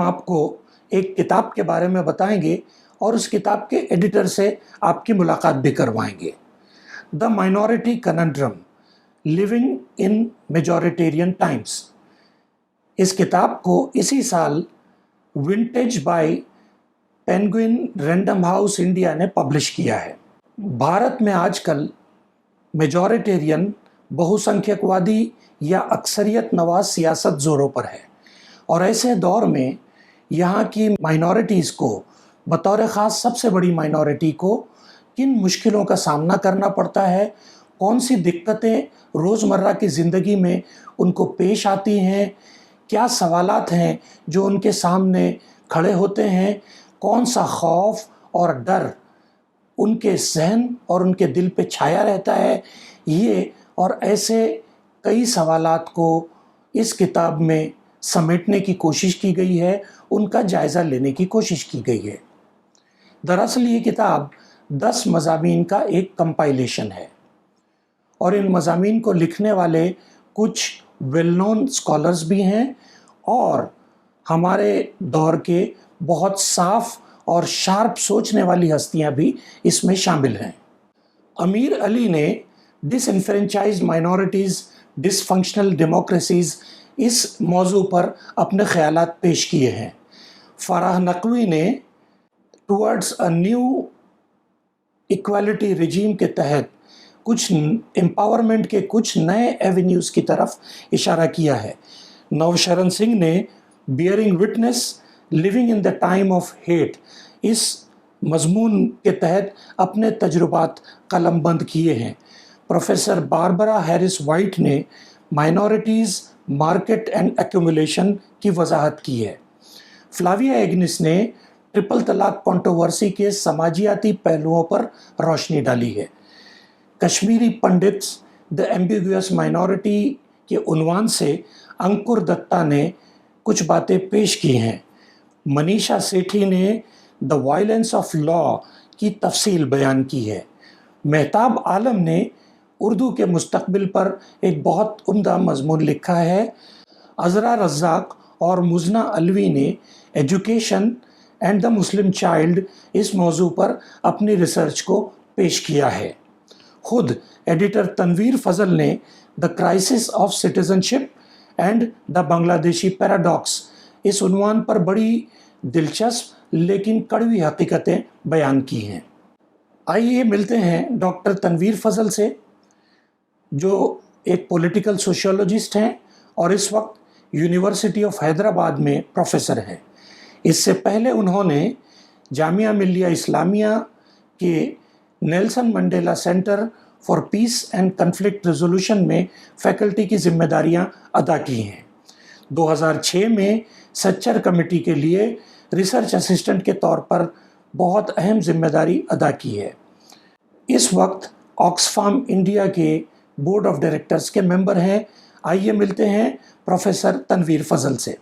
आपको एक किताब के बारे में बताएंगे और उस किताब के एडिटर से आपकी मुलाकात भी करवाएंगे। The minority conundrum, living in majoritarian times. इस किताब को इसी साल Vintage by Penguin Random House India ने पब्लिश किया है। भारत में आजकल मेजॉरिटेरियन, बहुसंख्यकवादी या अक्सरियत नवाज सियासत जोरों पर है और ऐसे दौर में यहाँ की माइनॉरिटीज़ को, बतौर ख़ास सबसे बड़ी माइनॉरिटी को, किन मुश्किलों का सामना करना पड़ता है, कौन सी दिक्कतें रोज़मर्रा की ज़िंदगी में उनको पेश आती हैं, क्या सवालात हैं जो उनके सामने खड़े होते हैं, कौन सा खौफ और डर उनके जहन और उनके दिल पे छाया रहता है, ये और ऐसे कई सवालात को इस किताब में समेटने की कोशिश की गई है, उनका जायज़ा लेने की कोशिश की गई है। दरअसल ये किताब 10 मज़ामीन का एक कंपाइलेशन है और इन मज़ामीन को लिखने वाले कुछ वेल नोन स्कॉलर्स भी हैं और हमारे दौर के बहुत साफ और शार्प सोचने वाली हस्तियां भी इसमें शामिल हैं। अमीर अली ने डिसएनफ्रेंचाइज्ड माइनॉरिटीज़, डिसफंक्शनल डेमोक्रेसीज़ इस मौजू पर अपने ख्यालात पेश किए हैं। फराह नकवी ने towards a new equality regime के तहत कुछ एम्पावरमेंट के कुछ नए एवेन्यूज़ की तरफ इशारा किया है। नवशरण सिंह ने bearing witness, living in the time of hate इस मजमून के तहत अपने तजुर्बात कलमबंद किए हैं। प्रोफेसर बारबरा हैरिस वाइट ने माइनॉरिटीज़, मार्केट एंड एक्यूमुलेशन की वजाहत की है। फ्लाविया एग्निस ने ट्रिपल तलाक कंट्रोवर्सी के समाजियाती पहलुओं पर रोशनी डाली है। Kashmiri pandits, the ambiguous minority के उन्वान से अंकुर दत्ता ने कुछ बातें पेश की हैं। मनीषा सेठी ने द वायलेंस ऑफ लॉ की तफसील बयान की है। मेहताब आलम ने उर्दू के मुस्तकबिल पर एक बहुत उम्दा मजमून लिखा है। अज़रा रज़ाक और मुज़ना अलवी ने education and the Muslim child इस मौजू पर अपनी रिसर्च को पेश किया है। खुद एडिटर तनवीर फजल ने the crisis of citizenship and the Bangladeshi paradox इस उन्वान पर बड़ी दिलचस्प लेकिन कड़वी हकीकतें बयान की हैं। आइए मिलते हैं डॉक्टर तनवीर फजल से, जो एक पॉलिटिकल सोशियोलॉजिस्ट हैं और इस वक्त यूनिवर्सिटी ऑफ हैदराबाद में प्रोफेसर हैं। इससे पहले उन्होंने जामिया मिल्लिया इस्लामिया के Nelson Mandela centre for piece and conflict resolution में फैकल्टी की जिम्मेदारियां अदा की हैं। 2006 में सच्चर कमेटी के लिए रिसर्च असिस्टेंट के तौर पर बहुत अहम जिम्मेदारी अदा की है। इस वक्त ऑक्सफाम इंडिया के बोर्ड ऑफ डायरेक्टर्स के मेंबर हैं। आइए मिलते हैं प्रोफेसर तनवीर फजल से।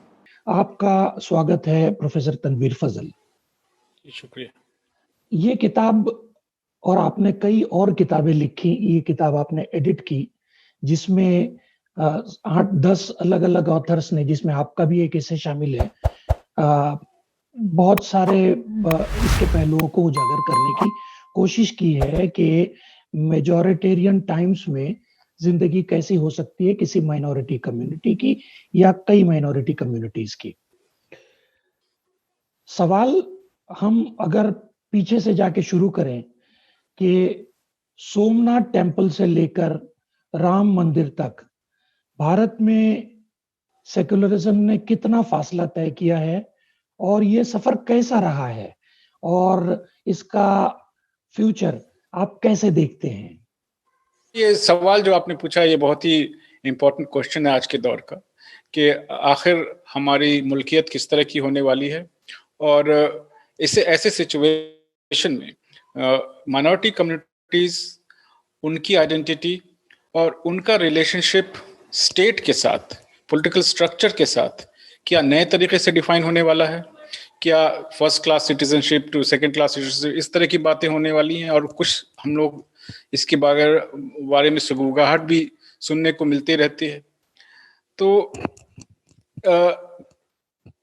आपका स्वागत है प्रोफेसर तनवीर फजल। शुक्रिया। ये किताब और आपने कई और किताबें लिखी, ये किताब आपने एडिट की जिसमें 8-10 अलग अलग ऑथर्स ने, जिसमें आपका भी एक हिस्सा शामिल है, बहुत सारे इसके पहलुओं को उजागर करने की कोशिश की है कि मेजॉरिटेरियन टाइम्स में जिंदगी कैसी हो सकती है किसी माइनॉरिटी कम्युनिटी की या कई माइनॉरिटी कम्युनिटीज की। सवाल हम अगर पीछे से जाके शुरू करें कि सोमनाथ टेम्पल से लेकर राम मंदिर तक भारत में सेकुलरिज्म ने कितना फासला तय किया है और ये सफर कैसा रहा है और इसका फ्यूचर आप कैसे देखते हैं? ये सवाल जो आपने पूछा ये बहुत ही इम्पोर्टेंट क्वेश्चन है आज के दौर का, कि आखिर हमारी मुल्कियत किस तरह की होने वाली है और इसे ऐसे सिचुएशन में माइनॉरिटी कम्युनिटीज, उनकी आइडेंटिटी और उनका रिलेशनशिप स्टेट के साथ, पॉलिटिकल स्ट्रक्चर के साथ क्या नए तरीके से डिफाइन होने वाला है, क्या first class citizenship to second class citizenship, इस तरह की बातें होने वाली हैं। और कुछ हम लोग इसके बारे में सुगबुगाहट भी सुनने को मिलती रहती है। तो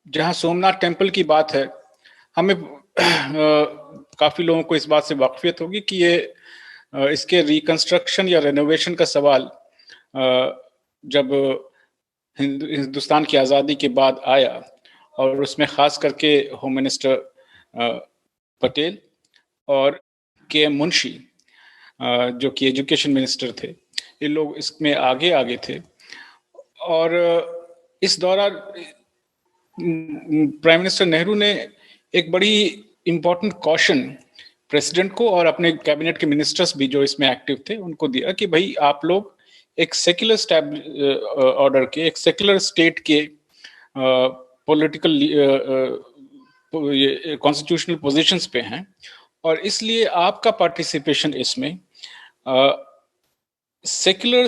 जहाँ सोमनाथ टेम्पल की बात है, हमें काफी लोगों को इस बात से वाकफियत होगी कि ये इसके रिकंस्ट्रक्शन या रेनोवेशन का सवाल जब हिंदुस्तान की आज़ादी के बाद आया, और उसमें खास करके होम मिनिस्टर पटेल और के मुंशी जो कि एजुकेशन मिनिस्टर थे, ये लोग इसमें आगे आगे थे। और इस दौरान प्राइम मिनिस्टर नेहरू ने एक बड़ी इंपॉर्टेंट कॉशन प्रेसिडेंट को और अपने कैबिनेट के मिनिस्टर्स भी जो इसमें एक्टिव थे उनको दिया कि भाई आप लोग एक सेक्युलर ऑर्डर के, एक सेक्युलर स्टेट के पॉलिटिकल कॉन्स्टिट्यूशनल पोजीशंस पे हैं, और इसलिए आपका पार्टिसिपेशन इसमें सेक्युलर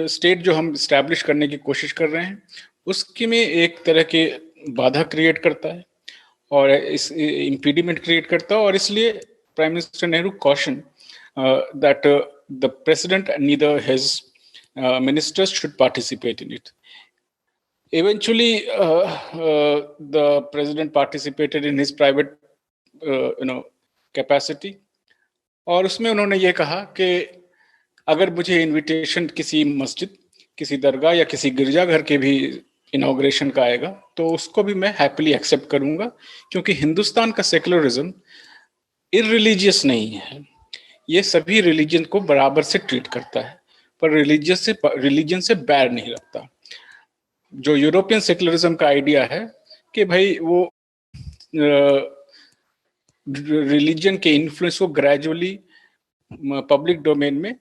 स्टेट जो हम स्टैब्लिश करने की कोशिश कर रहे हैं उसके में एक तरह के बाधा क्रिएट करता है और इस इम्पीडिमेंट क्रिएट करता है। और इसलिए prime minister Nehru caution that the president neither his ministers should participate in it. Eventually, the president participated in his private, capacity. और उसमें उन्होंने ये कहा कि अगर मुझे इनविटेशन किसी मस्जिद, किसी दरगाह या किसी गिरजाघर के भी इनॉग्रेशन का आएगा तो उसको भी मैं हैप्पीली एक्सेप्ट करूंगा, क्योंकि हिंदुस्तान का सेकुलरिज्म इररिलीजियस नहीं है, ये सभी रिलीजन को बराबर से ट्रीट करता है, पर रिलीजन से बैर नहीं रखता। जो यूरोपियन सेकुलरिज्म का आइडिया है कि भाई वो रिलीजन के इन्फ्लुएंस को ग्रेजुअली पब्लिक डोमेन में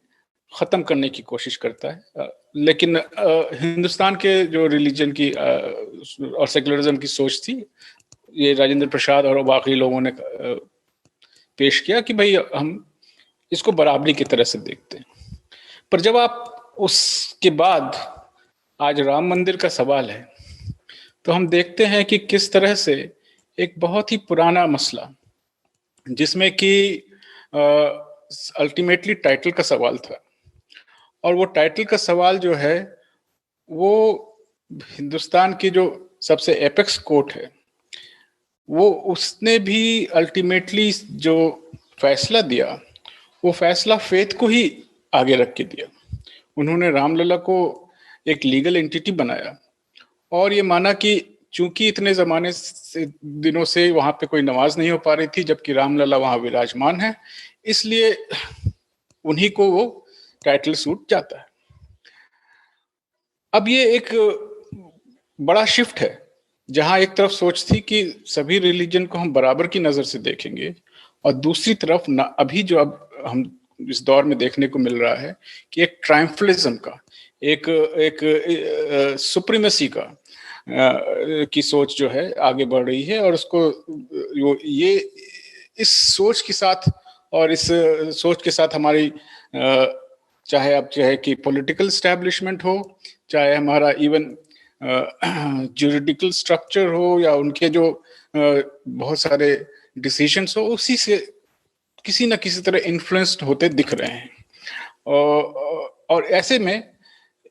खत्म करने की कोशिश करता है। लेकिन हिंदुस्तान के जो रिलीजन की और सेकुलरिज्म की सोच थी, ये राजेंद्र प्रसाद और बाकी लोगों ने पेश किया कि भाई हम इसको बराबरी की तरह से देखते हैं। पर जब आप उसके बाद आज राम मंदिर का सवाल है तो हम देखते हैं कि किस तरह से एक बहुत ही पुराना मसला, जिसमें कि अल्टीमेटली टाइटल का सवाल था, और वो टाइटल का सवाल जो है वो हिंदुस्तान की जो सबसे एपेक्स कोर्ट है वो उसने भी अल्टीमेटली जो फैसला दिया वो फैसला फेथ को ही आगे रख के दिया। उन्होंने रामलला को एक लीगल एंटिटी बनाया और ये माना कि चूंकि इतने जमाने से दिनों से वहां पे कोई नमाज नहीं हो पा रही थी जबकि रामलला वहां विराजमान है, इसलिए उन्हीं को वो टाइटल सूट जाता है। अब ये एक बड़ा शिफ्ट है, जहां एक तरफ सोच थी कि सभी रिलीजन को हम बराबर की नजर से देखेंगे, और दूसरी तरफ अभी जो अब हम इस दौर में देखने को मिल रहा है कि एक ट्रायम्फलिज्म का, एक सुप्रीमेसी का की सोच जो है आगे बढ़ रही है। और उसको ये इस सोच के साथ और इस सोच के साथ हमारी चाहे कि पॉलिटिकल स्टैब्लिशमेंट हो, चाहे हमारा इवन ज्यूरिडिकल स्ट्रक्चर हो, या उनके जो बहुत सारे डिसीजंस हो, उसी से किसी न किसी तरह इन्फ्लुएंस्ड होते दिख रहे हैं। और ऐसे में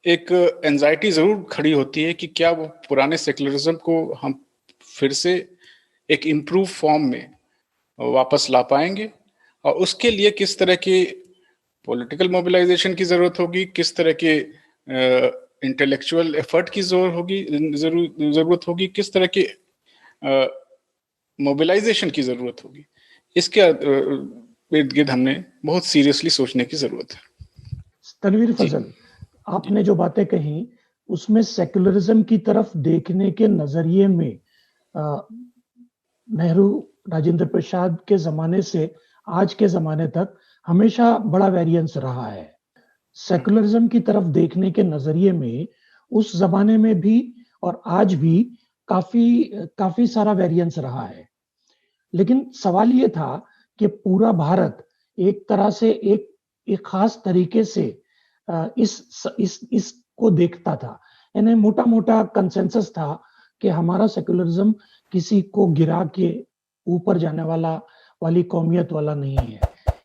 एक एंजाइटी जरूर खड़ी होती है कि क्या वो पुराने सेकुलरिज्म को हम फिर से एक इम्प्रूव फॉर्म में वापस ला पाएंगे, और उसके लिए किस तरह की पॉलिटिकल मोबिलाइजेशन की जरूरत होगी, किस तरह के इंटेलेक्चुअल एफर्ट की जरूरत होगी, किस तरह की मोबिलाइजेशन की जरूरत होगी, इसके इर्द गिर्द हमने बहुत सीरियसली सोचने की जरूरत है। तनवीर फजल, आपने जो बातें कही उसमें सेकुलरिज्म की तरफ देखने के नजरिए में नेहरू राजेंद्र प्रसाद के जमाने से आज के जमाने तक हमेशा बड़ा वेरिएंस रहा है। सेकुलरिज्म की तरफ देखने के नजरिए में उस जमाने में भी और आज भी काफी सारा वेरिएंस रहा है। लेकिन सवाल ये था कि पूरा भारत एक तरह से एक खास तरीके से इसको देखता था, यानी मोटा मोटा कंसेंसस था कि हमारा सेकुलरिज्म किसी को गिरा के ऊपर जाने वाली कौमियत वाला नहीं है,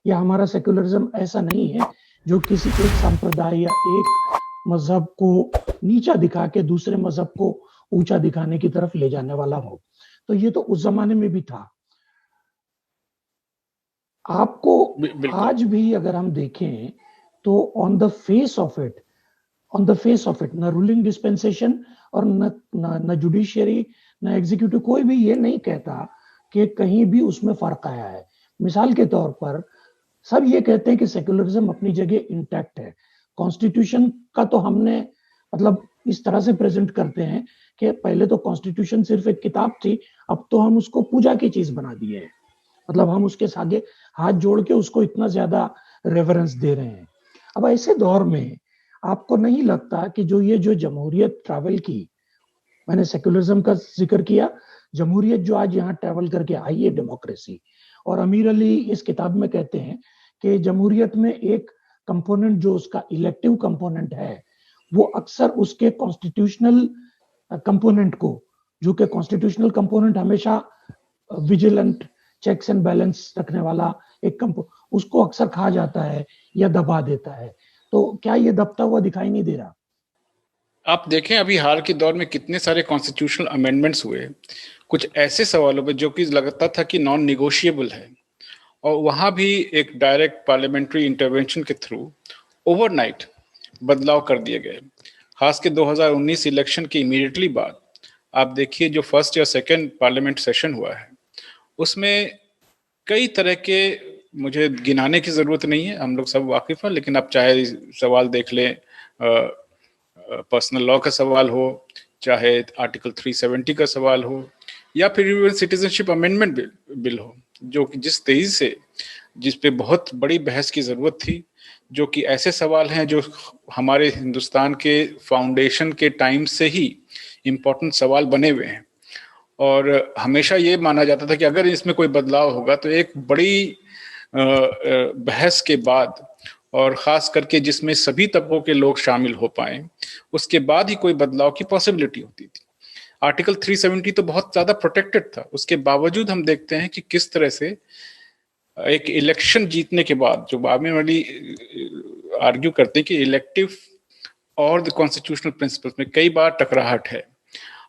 या हमारा सेकुलरिज्म ऐसा नहीं है जो किसी एक संप्रदाय या एक मजहब को नीचा दिखा के दूसरे मजहब को ऊंचा दिखाने की तरफ ले जाने वाला हो। तो ये तो उस जमाने में भी था। आपको बिल्कुल। आज भी अगर हम देखें तो on the face of it, न रूलिंग डिस्पेंसेशन और न जुडिशियरी न एग्जीक्यूटिव, कोई भी ये नहीं कहता कि कहीं भी उसमें फर्क आया है। मिसाल के तौर पर सब ये कहते हैं कि सेक्युलरिज्म अपनी जगह इंटैक्ट है। कॉन्स्टिट्यूशन का तो हमने मतलब इस तरह से प्रेजेंट करते हैं कि पहले तो कॉन्स्टिट्यूशन सिर्फ एक किताब थी, अब तो हम उसको पूजा की चीज बना दिए हैं। मतलब हम उसके आगे हाथ जोड़ के उसको इतना ज्यादा रेफरेंस दे रहे हैं। अब ऐसे दौर में आपको नहीं लगता कि जो जमहूरियत ट्रैवल की, मैंने सेक्युलरिज्म का जिक्र किया, जमहूरियत जो आज यहाँ ट्रैवल करके आई है डेमोक्रेसी, और अमीर अली इस किताब में कहते हैं कि जमहूरियत में एक कंपोनेंट जो उसका इलेक्टिव कंपोनेंट है, वो अक्सर उसके कॉन्स्टिट्यूशनल कंपोनेंट को, जो कि कॉन्स्टिट्यूशनल कंपोनेंट हमेशा विजिलेंट चेक्स एंड बैलेंस रखने वाला एक उसको अक्सर खा जाता है या दबा देता है। तो क्या ये दबता हुआ दिखाई नहीं दे रहा? आप देखें अभी हाल के दौर में कितने सारे कॉन्स्टिट्यूशनल अमेंडमेंट्स हुए कुछ ऐसे सवालों पे जो कि लगता था कि नॉन निगोशिएबल है, और वहां भी एक डायरेक्ट पार्लियामेंट्री इंटरवेंशन के थ्रू ओवरनाइट बदलाव कर दिए गए। खास के 2019 इलेक्शन के इमीडिएटली बाद आप देखिए जो फर्स्ट या सेकंड पार्लियामेंट सेशन हुआ है उसमें कई तरह के, मुझे गिनाने की जरूरत नहीं है, हम लोग सब वाकिफ हैं, लेकिन आप चाहे सवाल देख लें, पर्सनल लॉ का सवाल हो, चाहे आर्टिकल 370 का सवाल हो, या फिर सिटीजनशिप अमेंडमेंट बिल हो, जो कि जिस तेजी से, जिस पे बहुत बड़ी बहस की जरूरत थी, जो कि ऐसे सवाल हैं जो हमारे हिंदुस्तान के फाउंडेशन के टाइम से ही इम्पोर्टेंट सवाल बने हुए हैं। और हमेशा ये माना जाता था कि अगर इसमें कोई बदलाव होगा तो एक बड़ी बहस के बाद, और खास करके जिसमें सभी तबकों के लोग शामिल हो पाए, उसके बाद ही कोई बदलाव की पॉसिबिलिटी होती थी। आर्टिकल 370 तो बहुत ज्यादा प्रोटेक्टेड था, उसके बावजूद हम देखते हैं कि किस तरह से एक इलेक्शन जीतने के बाद, जो आर्मी वाली आर्ग्यू करते हैं कि इलेक्टिव और द कॉन्स्टिट्यूशनल प्रिंसिपल्स में कई बार टकराहट है,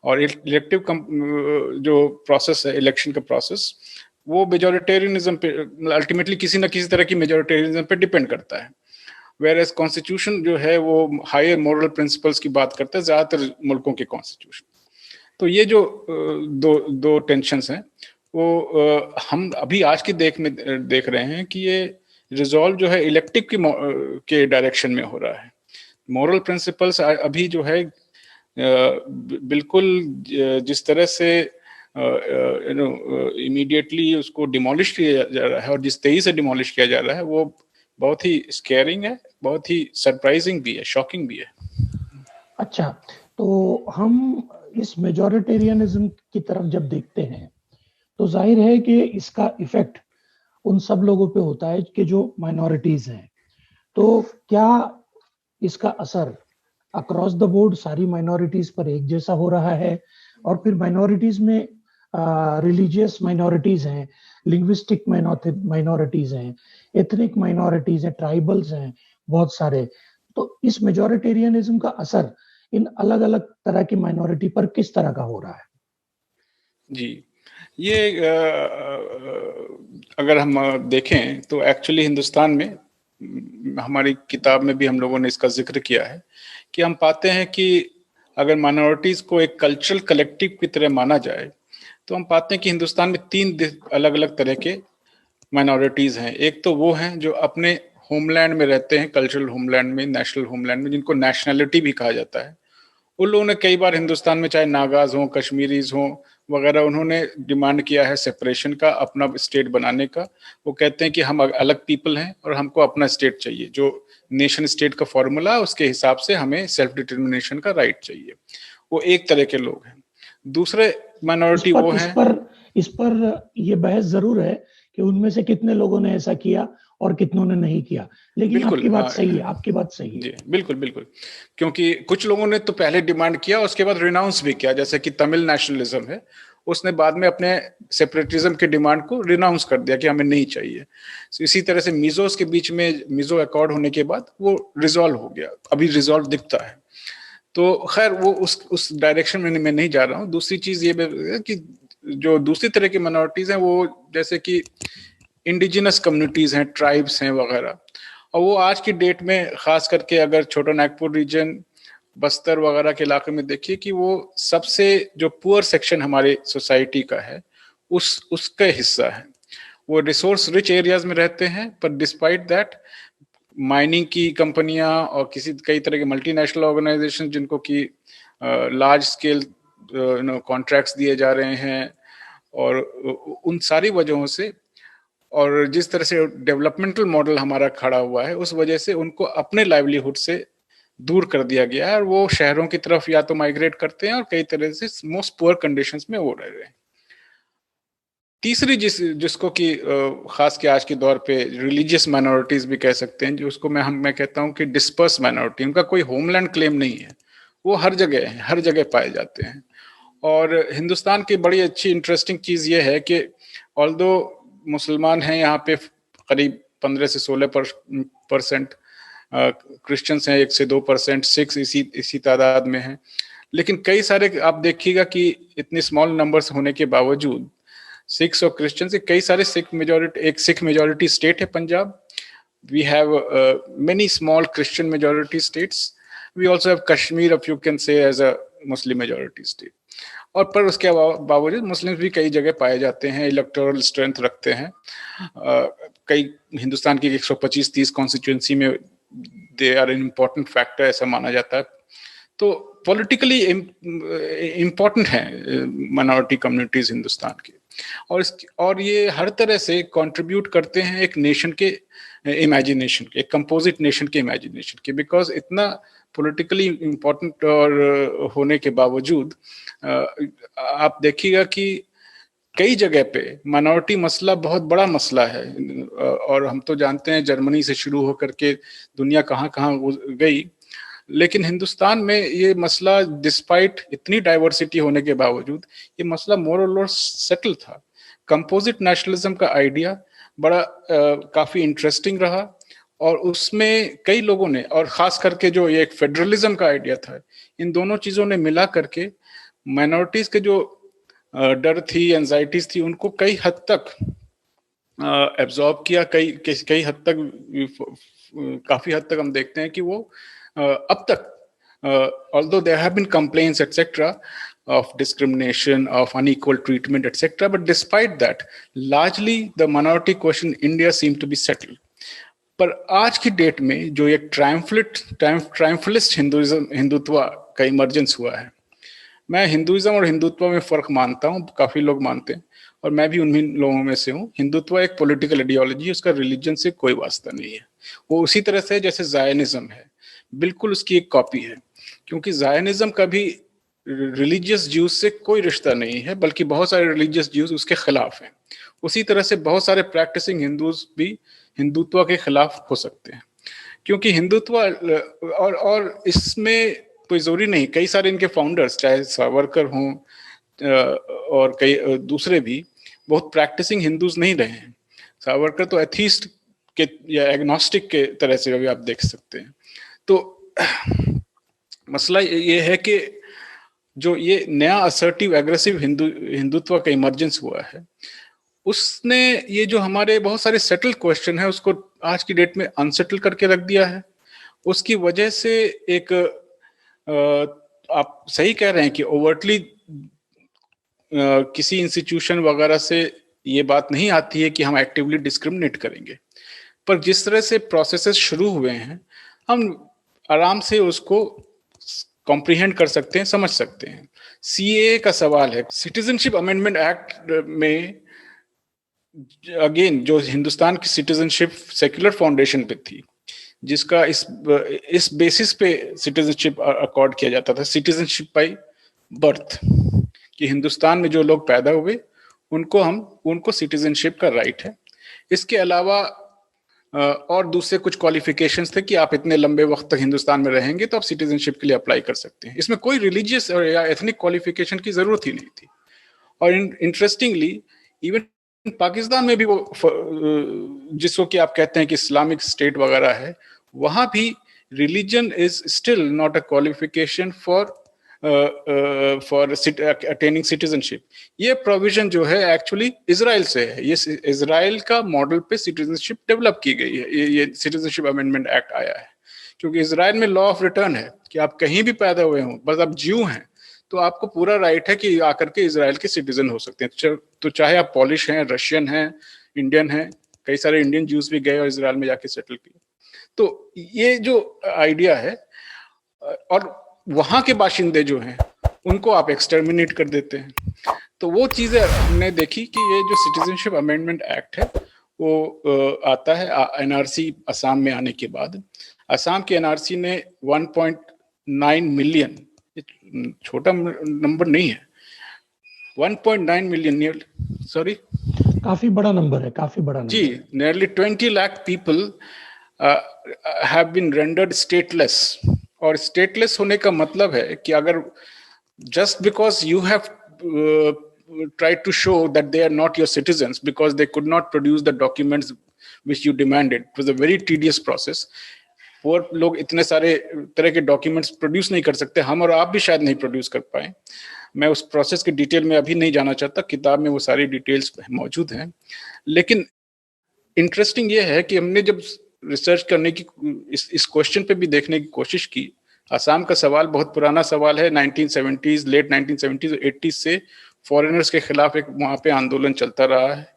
और इलेक्टिव जो प्रोसेस है, इलेक्शन का प्रोसेस, वो मेजोरिटेरियनिज्म पे अल्टीमेटली किसी ना किसी तरह की मेजोरिटेरियनिज्म पे डिपेंड करता है। वेयर एज कॉन्स्टिट्यूशन जो है वो हायर मॉरल प्रिंसिपल्स की बात करता है, ज्यादातर मुल्कों के कॉन्स्टिट्यूशन। तो ये जो दो टेंशंस हैं वो हम अभी आज की देख रहे हैं कि ये रिजॉल्व जो है इलेक्टिव के डायरेक्शन में हो रहा है। मॉरल प्रिंसिपल्स अभी जो है बिल्कुल जिस तरह से इमीडिएटली उसको डिमोलिश किया जा रहा है, और जिस तेजी से डिमोलिश किया जा रहा है, वो बहुत ही स्केरिंग है, बहुत ही सरप्राइजिंग भी है, शॉकिंग भी है। अच्छा, तो हम इस मेजोरिटेरियनिज्म की तरफ जब देखते हैं तो जाहिर है कि इसका इफेक्ट उन सब लोगों पे होता है कि जो माइनॉरिटीज हैं। तो क्या इसका असर अक्रॉस द बोर्ड सारी माइनॉरिटीज पर एक जैसा हो रहा है? और फिर माइनॉरिटीज में रिलीजियस माइनॉरिटीज हैं, लिंग्विस्टिक माइनॉरिटीज हैं, एथनिक माइनॉरिटीज हैं, ट्राइबल्स हैं, बहुत सारे। तो इस मेजोरिटेरियनिज्म का असर इन अलग अलग तरह की माइनॉरिटी पर किस तरह का हो रहा है? जी, ये अगर हम देखें तो एक्चुअली हिंदुस्तान में हमारी किताब में भी हम लोगों ने इसका जिक्र किया है कि हम पाते हैं कि अगर माइनॉरिटीज को एक कल्चरल कलेक्टिव की तरह माना जाए तो हम पाते हैं कि हिंदुस्तान में 3 अलग अलग तरह के माइनॉरिटीज हैं। एक तो वो हैं जो अपने होमलैंड में रहते हैं, कल्चरल होमलैंड में, नेशनल होमलैंड में, जिनको नेशनैलिटी भी कहा जाता है। उन लोगों ने कई बार हिंदुस्तान में चाहे नागाज हों, कश्मीरीज हों वगैरह, उन्होंने डिमांड किया है सेपरेशन का, अपना स्टेट बनाने का। वो कहते हैं कि हम अलग पीपल हैं और हमको अपना स्टेट चाहिए, जो नेशन स्टेट का फॉर्मूला, उसके हिसाब से हमें सेल्फ डिटर्मिनेशन का राइट चाहिए। वो एक तरह के लोग हैं। दूसरे माइनॉरिटी वो हैं, इस पर ये बहस जरूर है कि उनमें से कितने लोगों ने ऐसा किया और कितनों ने नहीं किया, लेकिन आपकी बात सही है, आपकी बात सही है। जी बिल्कुल बिल्कुल, क्योंकि कुछ लोगों ने तो पहले डिमांड किया, उसके बाद रिनाउंस भी किया, जैसे कि तमिल नेशनलिज्म है, उसने बाद में अपने सेपरेटिज्म के डिमांड को रिनाउंस कर दिया कि हमें नहीं चाहिए। इसी तरह से मिजोस के बीच में मिजो अकॉर्ड होने के बाद वो रिजॉल्व हो गया, अभी रिजॉल्व दिखता है। तो खैर वो उस डायरेक्शन में मैं नहीं जा रहा हूँ। दूसरी चीज ये कि जो दूसरी तरह की माइनॉरिटीज हैं वो जैसे कि इंडिजिनस कम्युनिटीज हैं, ट्राइब्स हैं वगैरह, और वो आज की डेट में खास करके अगर छोटा नागपुर रीजन, बस्तर वगैरह के इलाके में देखिए कि वो सबसे जो पुअर सेक्शन हमारे सोसाइटी का है उसका हिस्सा है। वो रिसोर्स रिच एरियाज में रहते हैं, पर डिस्पाइट दैट माइनिंग की कंपनियां और कई तरह के मल्टीनेशनल ऑर्गेनाइजेशन जिनको कि लार्ज स्केल कॉन्ट्रैक्ट्स दिए जा रहे हैं, और उन सारी वजहों से और जिस तरह से डेवलपमेंटल मॉडल हमारा खड़ा हुआ है उस वजह से उनको अपने लाइवलीहुड से दूर कर दिया गया है, और वो शहरों की तरफ या तो माइग्रेट करते हैं और कई तरह से मोस्ट पुअर कंडीशंस में वो रह रहे हैं। तीसरी जिसको कि खास के आज के दौर पे रिलीजियस माइनॉरिटीज भी कह सकते हैं, जो उसको मैं कहता हूँ कि डिस्पर्स माइनॉरिटी, उनका कोई होमलैंड क्लेम नहीं है, वो हर जगह है, हर जगह पाए जाते हैं। और हिंदुस्तान की बड़ी अच्छी इंटरेस्टिंग चीज ये है कि ऑल्दो मुसलमान हैं यहाँ पे करीब 15 से 16%, क्रिश्चियंस हैं 1 से 2%, सिख्स इसी तादाद में हैं, लेकिन कई सारे आप देखिएगा कि इतने स्मॉल नंबर्स होने के बावजूद सिख्स और क्रिश्चियन से कई सारे एक सिख मेजॉरिटी स्टेट है Punjab. We have many small Christian majority states. We also have Kashmir, if you can say, as a Muslim majority state. और पर उसके बावजूद मुस्लिम्स भी कई जगह पाए जाते हैं, इलेक्टोरल स्ट्रेंथ रखते हैं। कई हिंदुस्तान की 125-30 कॉन्स्टिट्यूंसी में they are an important factor, ऐसा माना जाता है। तो पॉलिटिकली इम्पोर्टेंट है माइनॉरिटी कम्युनिटीज हिंदुस्तान की, और ये हर तरह से कंट्रीब्यूट करते हैं एक नेशन के इमेजिनेशन के, एक कंपोजिट नेशन के इमेजिनेशन के, बिकॉज इतना पॉलिटिकली इम्पोर्टेंट और होने के बावजूद आप देखिएगा कि कई जगह पे माइनॉरिटी मसला बहुत बड़ा मसला है, और हम तो जानते हैं जर्मनी से शुरू होकर के दुनिया कहाँ कहाँ गई, लेकिन हिंदुस्तान में ये मसला डिस्पाइट इतनी डाइवर्सिटी होने के बावजूद ये मसला मोर और लेस सेटल था। कंपोजिट नेशनलिज्म का आइडिया बड़ा काफी इंटरेस्टिंग रहा, और उसमें कई लोगों ने, और खास करके जो ये एक फेडरलिज्म का आइडिया था, इन दोनों चीजों ने मिला करके माइनॉरिटीज के जो डर थी, एंजाइटीज थी, उनको कई हद तक एब्जॉर्ब किया। कई हद तक, काफी हद तक हम देखते हैं कि वो अब तक, although there have been complaints etc of discrimination, of unequal treatment etc, but despite that largely the minority question in India seemed to be settled. पर आज की डेट में जो एक ट्रायम्फलिस्ट हिंदुत्व का इमर्जेंस हुआ है, मैं हिंदुइज्म और हिंदुत्व में फर्क मानता हूँ, काफी लोग मानते हैं और मैं भी उन्हीं लोगों में से हूँ। हिंदुत्व एक पॉलिटिकल आइडियोलॉजी है, उसका रिलीजन से कोई वास्ता नहीं है। वो उसी तरह से जैसे जायनिज्म है, बिल्कुल उसकी एक कॉपी है, क्योंकि जायनिज्म का भी रिलीजियस ज्यूज से कोई रिश्ता नहीं है, बल्कि बहुत सारे रिलीजियस ज्यूज उसके खिलाफ हैं। उसी तरह से बहुत सारे प्रैक्टिसिंग हिंदूज भी हिंदुत्व के खिलाफ हो सकते हैं, क्योंकि हिंदुत्व और इसमें कोई जरूरी नहीं, कई सारे इनके फाउंडर्स चाहे सावरकर हों और कई दूसरे भी बहुत प्रैक्टिसिंग हिंदूज नहीं रहे हैं। सावरकर तो एथीस्ट के या एग्नोस्टिक के तरह से भी आप देख सकते हैं। तो मसला ये है कि जो ये नया असर्टिव एग्रेसिव हिंदुत्व का इमर्जेंस हुआ है, उसने ये जो हमारे बहुत सारे सेटल क्वेश्चन है उसको आज की डेट में अनसेटल करके रख दिया है। उसकी वजह से एक आप सही कह रहे हैं कि ओवरटली किसी इंस्टीट्यूशन वगैरह से ये बात नहीं आती है कि हम एक्टिवली डिस्क्रिमिनेट करेंगे, पर जिस तरह से प्रोसेसेस शुरू हुए हैं हम आराम से उसको कॉम्प्रिहेंड कर सकते हैं, समझ सकते हैं। सीएए का सवाल है, सिटीजनशिप अमेंडमेंट एक्ट में अगेन जो हिंदुस्तान की सिटीजनशिप सेक्युलर फाउंडेशन पे थी, जिसका इस बेसिस पे सिटीजनशिप अकॉर्ड किया जाता था, सिटीजनशिप बाय बर्थ, कि हिंदुस्तान में जो लोग पैदा हुए उनको सिटीजनशिप का राइट है। इसके अलावा और दूसरे कुछ क्वालिफिकेशंस थे कि आप इतने लंबे वक्त तक हिंदुस्तान में रहेंगे तो आप सिटीजनशिप के लिए अप्लाई कर सकते हैं। इसमें कोई रिलीजियस या एथनिक क्वालिफिकेशन की जरूरत ही नहीं थी। और इंटरेस्टिंगली इवन पाकिस्तान में भी वो जिसको कि आप कहते हैं कि इस्लामिक स्टेट वगैरह है, वहां भी religion is still not a qualification for attaining citizenship. ये प्रोविजन जो है एक्चुअली इजराइल से है, ये इजराइल का मॉडल पे सिटीजनशिप डेवलप की गई है, ये सिटीजनशिप अमेंडमेंट एक्ट आया है, क्योंकि इजराइल में लॉ ऑफ रिटर्न है कि आप कहीं भी पैदा हुए हों, बस आप ज्यू हैं तो आपको पूरा राइट है कि आकर के इजराइल के सिटीजन हो सकते हैं। तो चाहे आप पॉलिश हैं, रशियन हैं, इंडियन हैं, कई सारे इंडियन ज्यूज भी गए और इजराइल में जाके सेटल किए। तो ये जो आइडिया है, और वहां के बाशिंदे जो हैं उनको आप एक्सटर्मिनेट कर देते हैं। तो वो चीजें हमने देखी कि ये जो सिटीजनशिप अमेंडमेंट एक्ट है वो आता है एनआरसी असम में आने के बाद। असम के एनआरसी ने 1.9 मिलियन, छोटा नंबर नहीं है, 1.9 मिलियन, सॉरी काफी बड़ा नंबर है, काफी बड़ा नंबर जी, nearly 20 lakh people have been rendered stateless। और स्टेटलेस होने का मतलब है कि अगर just because you have tried to show that they are not your citizens because they could not produce the documents which you demanded, it was a very tedious process। वो लोग इतने सारे तरह के डॉक्यूमेंट्स प्रोड्यूस नहीं कर सकते, हम और आप भी शायद नहीं प्रोड्यूस कर पाए। मैं उस प्रोसेस के डिटेल में अभी नहीं जाना चाहता, किताब में वो सारी डिटेल्स मौजूद हैं। लेकिन इंटरेस्टिंग ये है कि हमने जब रिसर्च करने की इस क्वेश्चन पे भी देखने की कोशिश की, असम का सवाल बहुत पुराना सवाल है, 1970s, लेट 1970s और 80s से फॉरेनर्स के खिलाफ एक वहाँ पे आंदोलन चलता रहा है,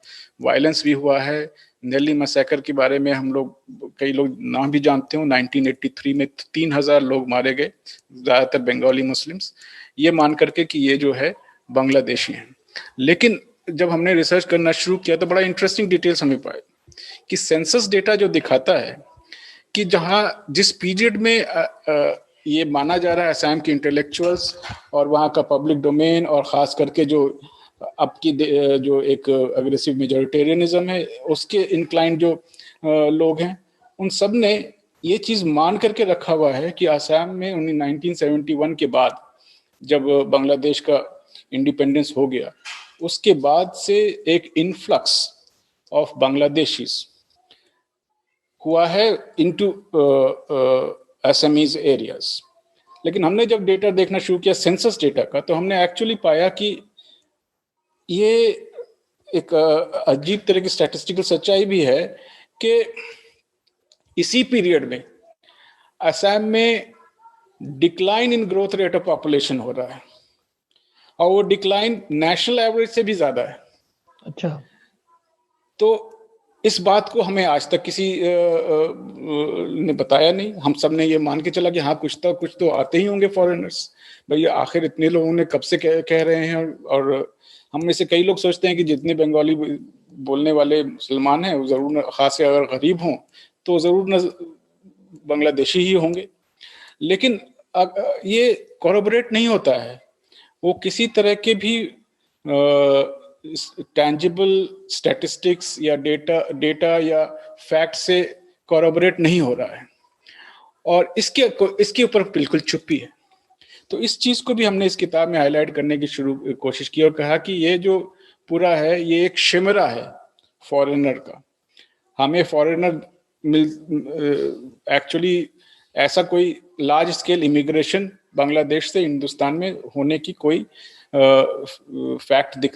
वायलेंस भी हुआ है। नेली मैसेकर के बारे में हम लोग, कई लोग नाम भी जानते हो, 1983 में 3000 लोग मारे गए, ज़्यादातर बंगाली मुस्लिम्स, ये मान करके कि ये जो है बांग्लादेशी हैं। लेकिन जब हमने रिसर्च करना शुरू किया तो बड़ा इंटरेस्टिंग डिटेल्स हमें पाए कि सेंसस डेटा जो दिखाता है कि जिस पीरियड में ये माना जा रहा है असम के इंटेलेक्चुअल्स और वहाँ का पब्लिक डोमेन, और ख़ास करके जो अब की जो एक अग्रेसिव मेजॉरिटेरियनिज्म है उसके इंक्लाइन जो लोग हैं, उन सब ने ये चीज़ मान करके रखा हुआ है कि असम में 1971 के बाद जब बांग्लादेश का इंडिपेंडेंस हो गया, उसके बाद से एक इन्फ्लक्स ऑफ बांग्लादेशीज हुआ है इनटू असमीज एरियाज। लेकिन हमने जब डेटा देखना शुरू किया सेंसस डेटा का, तो हमने एक्चुअली पाया कि ये एक अजीब तरह की स्टैटिस्टिकल सच्चाई भी है कि इसी पीरियड में असम में decline in growth rate of population हो रहा है, और वो डिक्लाइन नेशनल एवरेज से भी ज्यादा है। अच्छा। तो इस बात को हमें आज तक किसी ने बताया नहीं। हम सब ने ये मान के चला कि हाँ कुछ तो आते ही होंगे फॉरेनर्स, भैया आखिर इतने लोगों ने कब से कह रहे हैं। और हम में से कई लोग सोचते हैं कि जितने बंगाली बोलने वाले मुसलमान हैं वो जरूर, खास अगर गरीब हों तो जरूर न बांग्लादेशी ही होंगे। लेकिन ये कॉरबोरेट नहीं होता है, वो किसी तरह के भी टैंजिबल स्टैटिस्टिक्स या डेटा या फैक्ट से कॉरबोरेट नहीं हो रहा है, और इसके ऊपर बिल्कुल चुप्पी है। तो इस चीज को भी हमने इस किताब में हाईलाइट करने की कोशिश की और कहा कि ये जो पूरा है ये एक शिमरा है फॉरेनर का। हमें फॉरेनर एक्चुअली ऐसा कोई लार्ज स्केल इमिग्रेशन बांग्लादेश से हिंदुस्तान में होने की कोई फैक्ट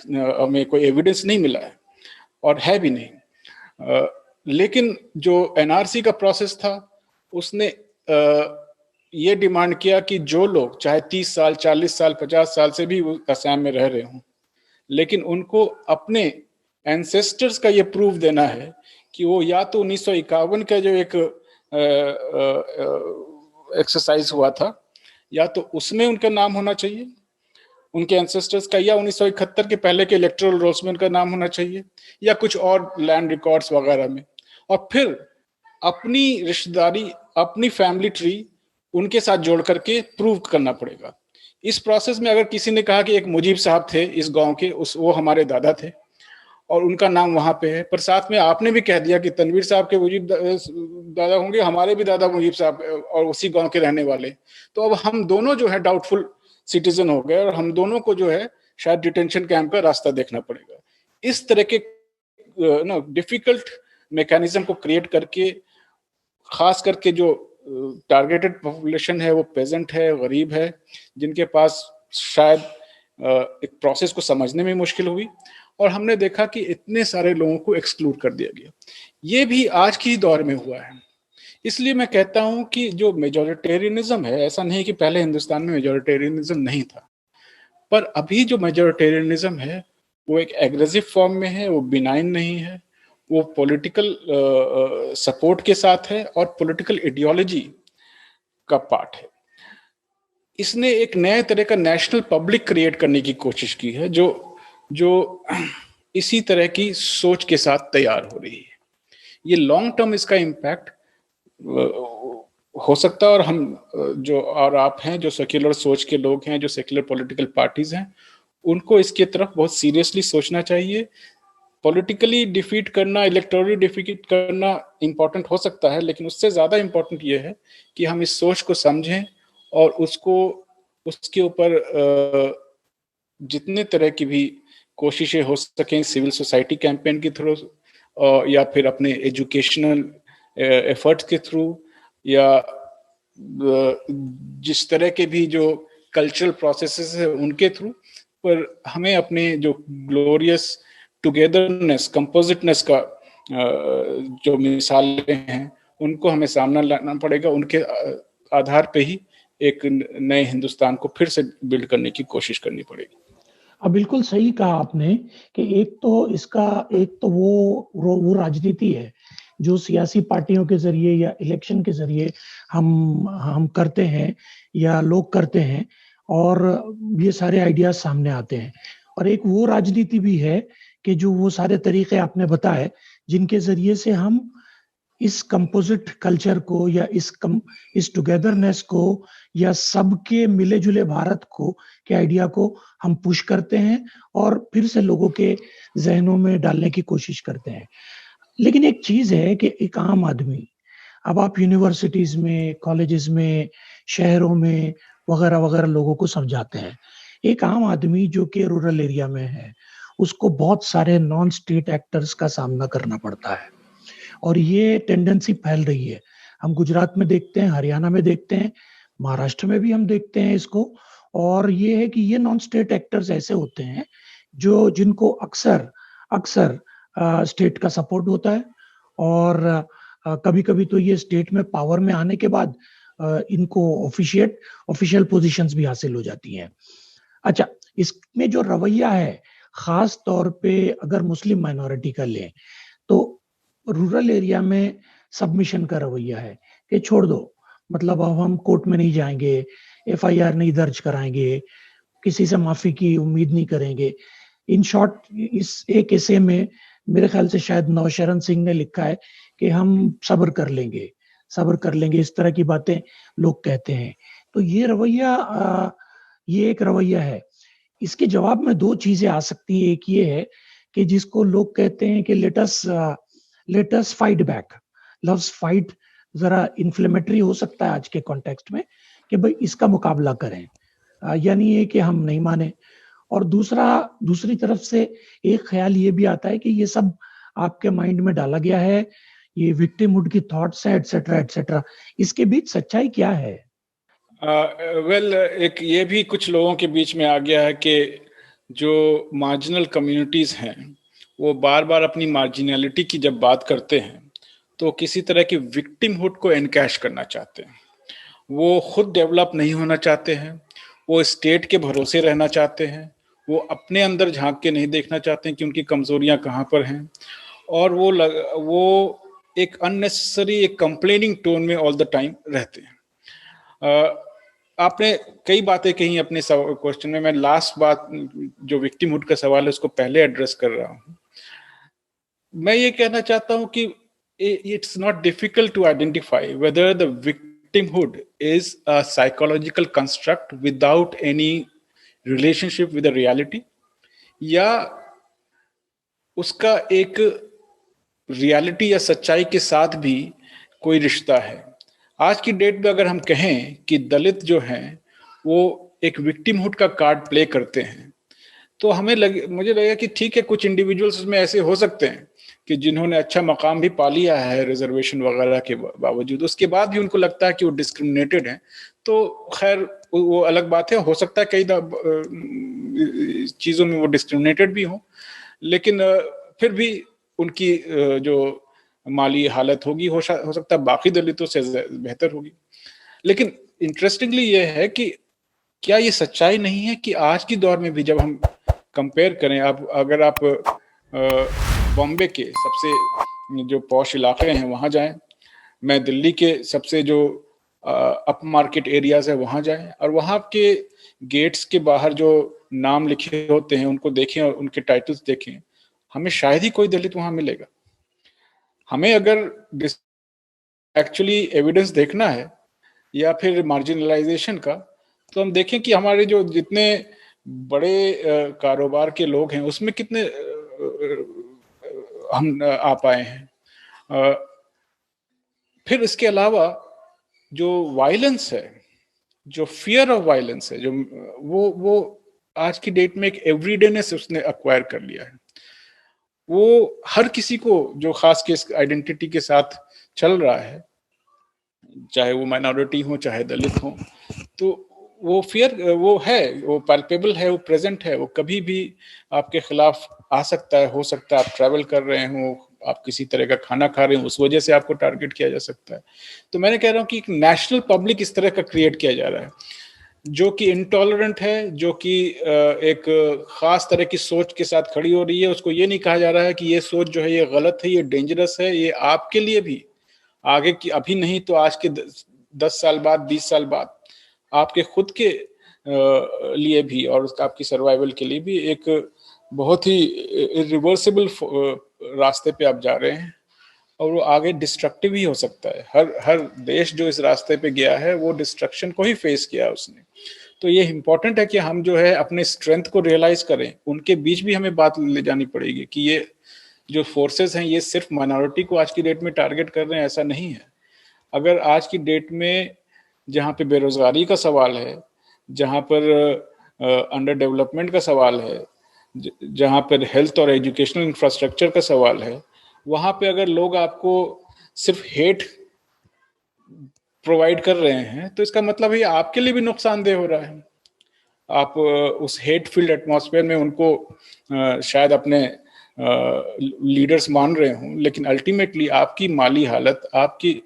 हमें कोई एविडेंस नहीं मिला है, और है भी नहीं। लेकिन जो एनआरसी का प्रोसेस था उसने ये डिमांड किया कि जो लोग चाहे 30 साल 40 साल 50 साल से भी असम में रह रहे हों, लेकिन उनको अपने एंसेस्टर्स का ये प्रूफ देना है कि वो या तो 1951 का जो एक एक्सरसाइज हुआ था या तो उसमें उनका नाम होना चाहिए उनके एंसेस्टर्स का, या 1971 के पहले के इलेक्टोरल रोल्स में उनका नाम होना चाहिए, या कुछ और लैंड रिकॉर्ड्स वगैरह में, और फिर अपनी रिश्तेदारी अपनी फैमिली ट्री उनके साथ जोड़ करके प्रूव करना पड़ेगा। इस प्रोसेस में अगर किसी ने कहा कि एक मुजीब साहब थे इस गांव के, वो हमारे दादा थे और उनका नाम वहां पे है, पर साथ में आपने भी कह दिया कि तनवीर साहब के मुजीब दादा होंगे, हमारे भी दादा मुजीब साहब और उसी गांव के रहने वाले, तो अब हम दोनों जो है डाउटफुल सिटीजन हो गए और हम दोनों को जो है शायद डिटेंशन कैंप का रास्ता देखना पड़ेगा। इस तरह के डिफिकल्ट मैकेनिज्म को क्रिएट करके, खास करके जो टारगेटेड पॉपुलेशन है वो पेजेंट है, गरीब है, जिनके पास शायद एक प्रोसेस को समझने में मुश्किल हुई, और हमने देखा कि इतने सारे लोगों को एक्सक्लूड कर दिया गया। ये भी आज की दौर में हुआ है। इसलिए मैं कहता हूं कि जो मेजोरिटेरियनिज्म है, ऐसा नहीं कि पहले हिंदुस्तान में मेजोरिटेरियनिज्म नहीं था, पर अभी जो मेजोरिटेरियनिज्म है वो एक एग्रेसिव फॉर्म में है, वो बिनाइन नहीं है, वो पॉलिटिकल सपोर्ट के साथ है और पॉलिटिकल आइडियोलॉजी का पार्ट है। इसने एक नए तरह का नेशनल पब्लिक क्रिएट करने की कोशिश की है, जो जो इसी तरह की सोच के साथ तैयार हो रही है। ये लॉन्ग टर्म इसका इम्पैक्ट हो सकता है, और हम जो और आप हैं जो सेक्युलर सोच के लोग हैं, जो सेक्युलर पॉलिटिकल पार्टीज हैं, उनको इसके तरफ बहुत सीरियसली सोचना चाहिए। पॉलिटिकली डिफीट करना, इलेक्टोरली डिफीट करना इंपॉर्टेंट हो सकता है, लेकिन उससे ज़्यादा इंपॉर्टेंट ये है कि हम इस सोच को समझें और उसको, उसके ऊपर जितने तरह की भी कोशिशें हो सकें, सिविल सोसाइटी कैंपेन के थ्रू या फिर अपने एजुकेशनल एफर्ट्स के थ्रू, या जिस तरह के भी जो कल्चरल प्रोसेसेस है उनके थ्रू, पर हमें अपने जो ग्लोरियस टुगेदरनेस, कंपोजिटनेस का जो मिसालें हैं उनको हमें सामना लाना पड़ेगा। उनके आधार पे ही एक नए हिंदुस्तान को फिर से बिल्ड करने की कोशिश करनी पड़ेगी। अब बिल्कुल सही कहा आपने कि एक तो वो राजनीति है जो सियासी पार्टियों के जरिए या इलेक्शन के जरिए हम करते हैं या लोग करते हैं, और ये सारे आइडियाज सामने आते हैं। और एक वो राजनीति भी है कि जो वो सारे तरीके आपने बताए जिनके जरिए से हम इस कंपोजिट कल्चर को या इस टुगेदरनेस को या सबके मिले जुले भारत को के आइडिया को हम पुश करते हैं और फिर से लोगों के जहनों में डालने की कोशिश करते हैं। लेकिन एक चीज है कि एक आम आदमी, अब आप यूनिवर्सिटीज में, कॉलेजेस में, शहरों में वगैरह वगैरह लोगों को समझाते हैं। एक आम आदमी जो कि रूरल एरिया में है, उसको बहुत सारे नॉन स्टेट एक्टर्स का सामना करना पड़ता है, और ये टेंडेंसी फैल रही है। हम गुजरात में देखते हैं, हरियाणा में देखते हैं, महाराष्ट्र में भी हम देखते हैं इसको। और ये है कि ये नॉन स्टेट एक्टर्स ऐसे होते हैं जो जिनको अक्सर अक्सर स्टेट का सपोर्ट होता है, और कभी-कभी तो ये स्टेट में पावर में आने के बाद इनको ऑफिशियल पोजीशंस भी हासिल हो जाती हैं। अच्छा, इसमें जो रवैया है, खास तौर पे अगर मुस्लिम माइनॉरिटी का लें, तो रूरल एरिया में सबमिशन का रवैया है कि छोड़ दो, मतलब अब हम कोर्ट में नहीं जाएंगे, एफआईआर नहीं दर्ज कराएंगे, किसी से माफी की उम्मीद नहीं करेंगे। इन शॉर्ट, इस एक ऐसे में मेरे ख्याल से शायद नौशरण सिंह ने लिखा है कि हम सब्र कर लेंगे, सब्र कर लेंगे, इस तरह की बातें लोग कहते हैं। तो ये रवैया, ये एक रवैया है। इसके जवाब में दो चीजें आ सकती है। एक ये है कि जिसको लोग कहते हैं कि लेट अस फाइट बैक। लफ्ज फाइट जरा इन्फ्लेमेटरी हो सकता है आज के कॉन्टेक्स्ट में, कि भाई इसका मुकाबला करें, यानी ये कि हम नहीं माने। और दूसरी तरफ से एक ख्याल ये भी आता है कि ये सब आपके माइंड में डाला गया है, ये विक्टिमहुड की थॉट्स है, एटसेट्रा एटसेट्रा। इसके बीच सच्चाई क्या है? एक ये भी कुछ लोगों के बीच में आ गया है कि जो मार्जिनल कम्युनिटीज हैं वो बार बार अपनी मार्जिनलिटी की जब बात करते हैं तो किसी तरह की विक्टिमहुड को एनकैश करना चाहते हैं। वो खुद डेवलप नहीं होना चाहते हैं, वो स्टेट के भरोसे रहना चाहते हैं, वो अपने अंदर झांक के नहीं देखना चाहते हैं कि उनकी कमजोरियां कहाँ पर हैं, और वो एक अननेसेसरी एक कंप्लेनिंग टोन में ऑल द टाइम रहते हैं। आपने कई बातें कही अपने क्वेश्चन में। मैं लास्ट बात जो विक्टिमहुड का सवाल है उसको पहले एड्रेस कर रहा हूँ। मैं ये कहना चाहता हूँ कि it's not difficult to identify whether the victimhood is a psychological construct without any relationship with the reality, या उसका एक रियलिटी या सच्चाई के साथ भी कोई रिश्ता है। आज की डेट में अगर हम कहें कि दलित जो हैं वो एक विक्टिमहुड का कार्ड प्ले करते हैं, तो मुझे लगेगा कि ठीक है, कुछ इंडिविजुअल्स में ऐसे हो सकते हैं कि जिन्होंने अच्छा मकाम भी पा लिया है रिजर्वेशन वगैरह के बावजूद, उसके बाद भी उनको लगता है कि वो डिस्क्रिमिनेटेड हैं। तो खैर वो अलग बात है, हो सकता है कई चीज़ों में वो डिस्क्रिमिनेटेड भी हों, लेकिन फिर भी उनकी जो माली हालत होगी हो सकता है बाकी दलितों से बेहतर होगी। लेकिन इंटरेस्टिंगली ये है कि क्या ये सच्चाई नहीं है कि आज की दौर में भी जब हम कंपेयर करें, आप अगर आप बॉम्बे के सबसे जो पॉश इलाके हैं वहाँ जाएं, मैं दिल्ली के सबसे जो अप मार्केट एरियाज है वहाँ जाएं, और वहाँ के गेट्स के बाहर जो नाम लिखे होते हैं उनको देखें और उनके टाइटल्स देखें, हमें शायद ही कोई दलित वहाँ मिलेगा। हमें अगर एक्चुअली एविडेंस देखना है या फिर मार्जिनलाइजेशन का, तो हम देखें कि हमारे जो जितने बड़े कारोबार के लोग हैं उसमें कितने हम आ पाए हैं। फिर इसके अलावा जो वायलेंस है, जो फियर ऑफ वायलेंस है, जो वो आज की डेट में एक एवरीडेनेस उसने एक्वायर कर लिया है। वो हर किसी को जो खास के आइडेंटिटी के साथ चल रहा है, चाहे वो माइनॉरिटी हो चाहे दलित हो, तो वो फियर वो है, वो पैल्पेबल है, वो प्रेजेंट है, वो कभी भी आपके खिलाफ आ सकता है। हो सकता है आप ट्रैवल कर रहे हो, आप किसी तरह का खाना खा रहे हो, उस वजह से आपको टारगेट किया जा सकता है। तो मैंने कह रहा हूँ कि एक नेशनल पब्लिक इस तरह का क्रिएट किया जा रहा है, जो कि इंटॉलरेंट है, जो कि एक खास तरह की सोच के साथ खड़ी हो रही है। उसको ये नहीं कहा जा रहा है कि ये सोच जो है ये गलत है, ये डेंजरस है, ये आपके लिए भी आगे की, अभी नहीं तो आज के 10 साल बाद, 20 साल बाद आपके खुद के लिए भी और आपकी सर्वाइवल के लिए भी एक बहुत ही इरिवर्सिबल रास्ते पे आप जा रहे हैं, और वो आगे डिस्ट्रक्टिव ही हो सकता है। हर देश जो इस रास्ते पे गया है वो डिस्ट्रक्शन को ही फेस किया है उसने। तो ये इम्पोर्टेंट है कि हम जो है अपने स्ट्रेंथ को रियलाइज करें। उनके बीच भी हमें बात ले जानी पड़ेगी कि ये जो फोर्सेस हैं ये सिर्फ माइनॉरिटी को आज की डेट में टारगेट कर रहे हैं, ऐसा नहीं है। अगर आज की डेट में जहाँ पे बेरोजगारी का सवाल है, जहाँ पर अंडर डेवलपमेंट का सवाल है, जहाँ पर हेल्थ और एजुकेशनल इंफ्रास्ट्रक्चर का सवाल है, वहाँ पे अगर लोग आपको सिर्फ हेट प्रोवाइड कर रहे हैं, तो इसका मतलब है आपके लिए भी नुकसानदेह हो रहा है। आप उस हेट फील्ड एटमॉस्फेयर में उनको शायद अपने लीडर्स मान रहे हों, लेकिन अल्टीमेटली आपकी माली हालत, आपकी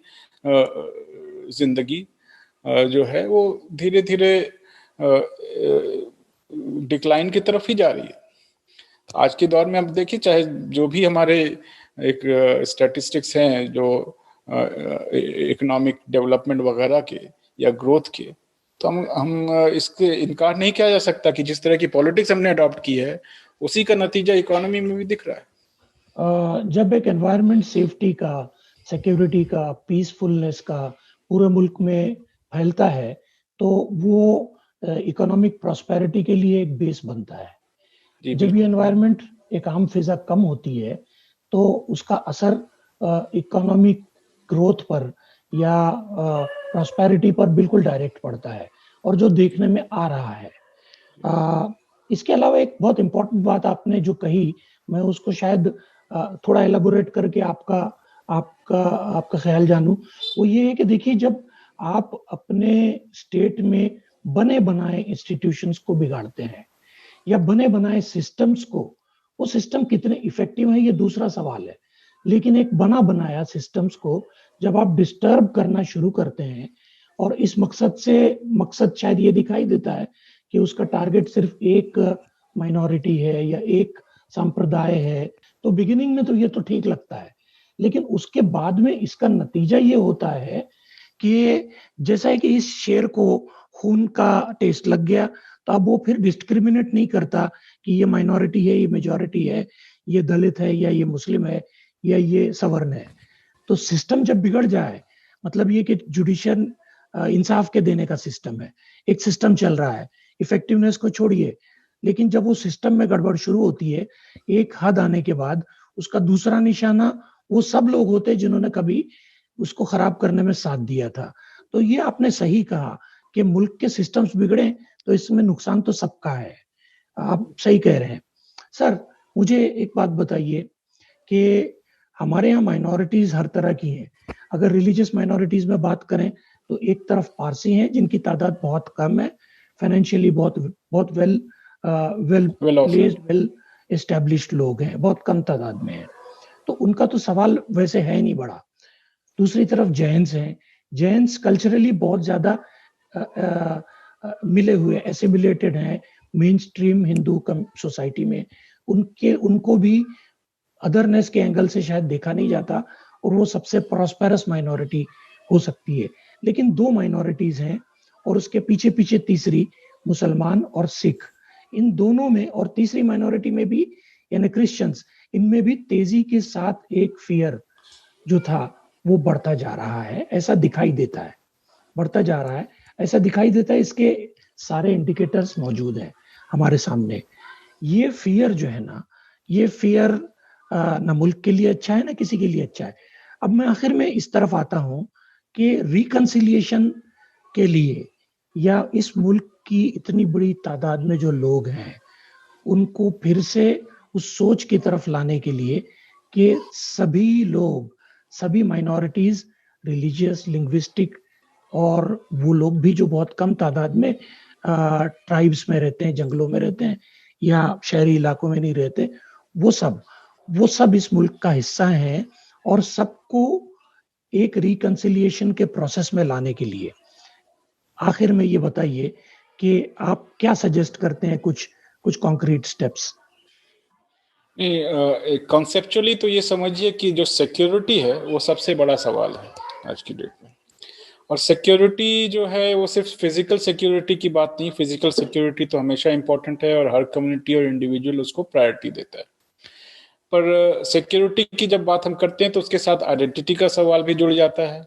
जिंदगी जो है वो धीरे धीरे डिक्लाइन की तरफ ही जा रही है। आज के दौर में आप देखिए, चाहे जो भी हमारे एक स्टैटिस्टिक्स हैं जो इकोनॉमिक डेवलपमेंट वगैरह के या ग्रोथ के, तो हम इसके इनकार नहीं किया जा सकता कि जिस तरह की पॉलिटिक्स हमने अडॉप्ट की है उसी का नतीजा इकोनॉमी में भी दिख रहा है। जब एक एनवायरनमेंट सेफ्टी का, सिक्योरिटी का, पीसफुलनेस का पूरे मुल्क में फैलता है, तो वो इकोनॉमिक प्रॉस्पेरिटी के लिए एक बेस बनता है। जब ये एनवायरनमेंट, एक आम फिजा कम होती है, तो उसका असर इकोनॉमिक ग्रोथ पर या प्रॉस्पेरिटी पर बिल्कुल डायरेक्ट पड़ता है, और जो देखने में आ रहा है। इसके अलावा एक बहुत इंपॉर्टेंट बात आपने जो कही, मैं उसको शायद थोड़ा एलाबोरेट करके आपका ख्याल जानूं। वो ये है कि देखिए, जब आप अपने स्टेट में बने बनाए इंस्टीट्यूशंस को बिगाड़ते हैं या बने बनाए सिस्टम्स को, वो सिस्टम कितने इफेक्टिव है ये दूसरा सवाल है, लेकिन एक बना बनाया सिस्टम्स को जब आप डिस्टर्ब करना शुरू करते हैं, और इस मकसद शायद ये दिखाई देता है कि उसका टारगेट सिर्फ एक माइनॉरिटी है या एक संप्रदाय है, तो बिगिनिंग में तो ये तो ठीक लगता है, लेकिन उसके बाद में इसका नतीजा ये होता है कि जैसा है कि इस शेर को खून का टेस्ट लग गया, तो अब वो फिर डिस्क्रिमिनेट नहीं करता कि ये माइनॉरिटी है, ये मेजॉरिटी है, ये दलित है या ये मुस्लिम है या ये सवर्ण है। तो सिस्टम जब बिगड़ जाए, मतलब ये कि जुडिशियल इंसाफ के देने का सिस्टम है, एक सिस्टम चल रहा है, इफेक्टिवनेस को छोड़िए, लेकिन जब वो सिस्टम में गड़बड़ शुरू होती है, एक हद आने के बाद उसका दूसरा निशाना वो सब लोग होते हैं जिन्होंने कभी उसको खराब करने में साथ दिया था। तो ये आपने सही कहा कि मुल्क के सिस्टम्स बिगड़े तो इसमें नुकसान तो सबका है, आप सही कह रहे हैं। सर, मुझे एक बात बताइए कि हमारे यहाँ माइनॉरिटीज हर तरह की हैं। अगर रिलीजियस माइनॉरिटीज में बात करें तो एक तरफ पारसी हैं जिनकी तादाद बहुत कम है, फाइनेंशियली बहुत बहुत वेल वेल ऑफ है। प्लेस्ड, वेल एस्टेब्लिश्ड लोग हैं, बहुत कम तादाद में है, तो उनका तो सवाल वैसे है नहीं बड़ा। दूसरी तरफ जैन्स हैं, जैन्स कल्चरली बहुत ज्यादा मिले हुए एसिमिलेटेड हैं मेन स्ट्रीम हिंदू सोसाइटी में। उनको भी अदरनेस के एंगल से शायद देखा नहीं जाता और वो सबसे प्रॉस्पेरस माइनॉरिटी हो सकती है। लेकिन दो माइनॉरिटीज हैं और उसके पीछे पीछे तीसरी, मुसलमान और सिख। इन दोनों में और तीसरी माइनॉरिटी में भी यानी क्रिश्चियंस, इनमें भी तेजी के साथ एक फियर जो था वो बढ़ता जा रहा है, ऐसा दिखाई देता है, बढ़ता जा रहा है ऐसा दिखाई देता है। इसके सारे इंडिकेटर्स मौजूद हैं हमारे सामने। ये फियर जो है ना, ये फियर ना मुल्क के लिए अच्छा है ना किसी के लिए अच्छा है। अब मैं आखिर में इस तरफ आता हूं कि रिकंसिलिएशन के लिए या इस मुल्क की इतनी बड़ी तादाद में जो लोग हैं उनको फिर से उस सोच की तरफ लाने के लिए कि सभी लोग, सभी माइनॉरिटीज, रिलीजियस, लिंग्विस्टिक, और वो लोग भी जो बहुत कम तादाद में ट्राइब्स में रहते हैं, जंगलों में रहते हैं या शहरी इलाकों में नहीं रहते, वो सब इस मुल्क का हिस्सा हैं और सबको एक रिकंसिलिएशन के प्रोसेस में लाने के लिए आखिर में ये बताइए कि आप क्या सजेस्ट करते हैं, कुछ कॉन्क्रीट स्टेप्स। नहीं, कॉन्सेप्चुअली तो ये समझिए कि जो सिक्योरिटी है वो सबसे बड़ा सवाल है आज की डेट में। और सिक्योरिटी जो है वो सिर्फ फिजिकल सिक्योरिटी की बात नहीं, फिजिकल सिक्योरिटी तो हमेशा इंपॉर्टेंट है और हर कम्युनिटी और इंडिविजुअल उसको प्रायोरिटी देता है। पर सिक्योरिटी की जब बात हम करते हैं तो उसके साथ आइडेंटिटी का सवाल भी जुड़ जाता है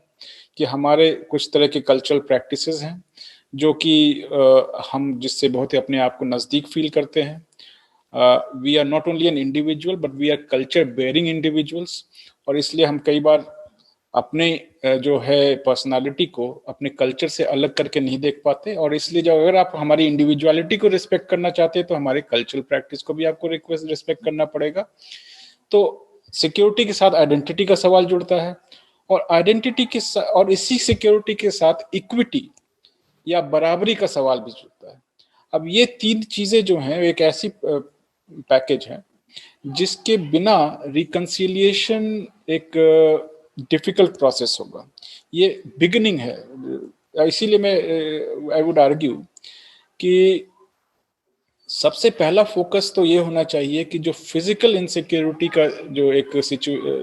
कि हमारे कुछ तरह के कल्चरल प्रैक्टिसेस हैं जो कि हम जिससे बहुत ही अपने आप को नज़दीक फील करते हैं। We are not only an individual but we are culture bearing individuals, और इसलिए हम कई बार अपने जो है पर्सनालिटी को अपने कल्चर से अलग करके नहीं देख पाते। और इसलिए जब अगर आप हमारी इंडिविजुअलिटी को रिस्पेक्ट करना चाहते हैं तो हमारे कल्चरल प्रैक्टिस को भी आपको रिस्पेक्ट करना पड़ेगा। तो सिक्योरिटी के साथ आइडेंटिटी का सवाल जुड़ता है और आइडेंटिटी के और इसी सिक्योरिटी के साथ इक्विटी या बराबरी का सवाल भी जुड़ता है। अब ये तीन चीजें जो हैं एक ऐसी पैकेज है जिसके बिना रिकंसिलिएशन एक डिफिकल्ट प्रोसेस होगा। ये बिगिनिंग है, इसीलिए मैं आई वुड आर्ग्यू कि सबसे पहला फोकस तो ये होना चाहिए कि जो फिजिकल इनसिक्योरिटी का जो एक